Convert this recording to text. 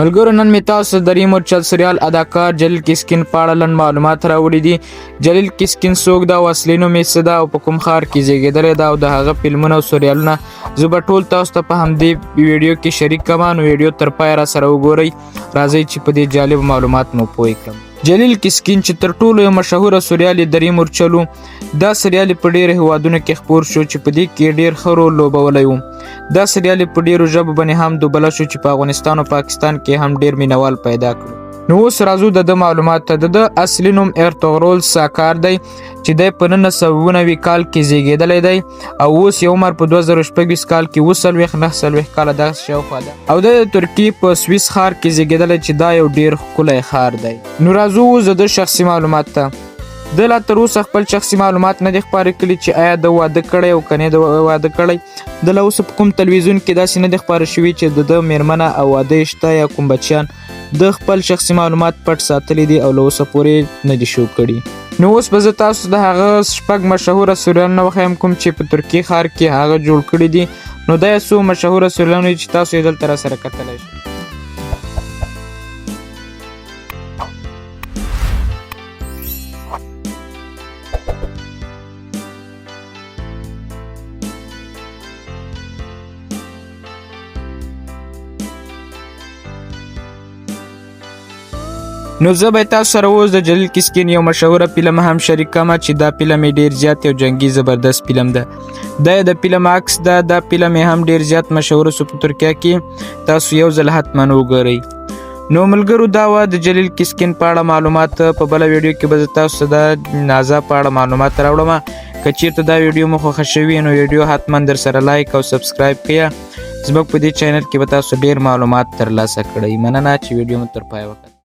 ملګرو نن مې تاسو د دریم مورچل سریال اداکار جلیل کسکین په اړه لنډ معلومات راوړي دي. جلیل کسکین څوک ده او اصلي نوم یې څه ده او په کوم ښار کې زیږېدلی ده او د هغه فلمونه او سریالونه زه به ټول تاسو ته په همدې ویډیو کې شریک کړم. نو ویډیو تر پایه راسره وګورئ. راځئ چې په دې جالب معلومات مو پوه کړم. جلیل کسکین چې تر ټولو یو مشهوره سریال یې دریم مورچل و. دا سریال په ډېرو هیوادونو کې خپور شو چې په دې کې ډېر ښه رول لوبولی و. دا سریال په ډېرو ژبو باندې هم دوبله شو چې په افغانستان او پاکستان کې هم ډېر مینوال پیدا کړو. نو اوس راځو د ده معلومات ته. د ده اصلي نوم ارطغرل ساکار دی چې دی په 1990 کال کې زیږېدلی دی او اوس یې عمر په 2026 کال کې 49 کاله دغسې شاوخوا ده او د ترکیې په سویس ښار کې زیږېدلی چې دا یو ډېر ښکلی ښار دی. نو راځو اوس د ده شخصي معلومات ته. د لا تر اوسه خپل شخصي معلومات نه دي خپاره کړي چې آیا د واده کړی او که نه د واده کړی. د لا اوسه په کوم تلویزیون کې داسې نه دي خپاره شوي چې د ده میرمنه او واده یې شته یا کوم بچیان. د خپل شخصي معلومات پټ ساتلی دي او له اوسه پورې نه دي شو کړي. نو اوس به زه تاسو د هغه شپږ مشهوره سریالونه وښیم کوم چې په ترکیې ښار کې هغه جوړ کړي دي. نو دا یې څو مشهوره سریالونه چې تاسو یې دلته راسره کتلی شئ. نو زه به تاسو سره اوس د جلیل کسکین یو مشهوره فلم هم شریک کړم چې دا فلم یې ډېر زیات یو جنګي زبردست فلم ده. دا یې د فلم عکس ده. دا فلم یې هم ډېر زیات مشهوره سو په ترکیه کې. تاسو یو ځل حتما وګورئ. نو ملګرو دا وه د جلیل کسکین په اړه معلومات. په بله ویډیو کې به زه تاسو ته د نازا په اړه معلومات راوړم. که چیرته دا ویډیو مو خوښه شوي نو ویډیو حتما در سره لایک او سبسکرایب کړئ. زموږ په دې چینل کې به تاسو ډېر معلومات ترلاسه کړئ. مننه چې ویډیو مو تر پایه وکتل.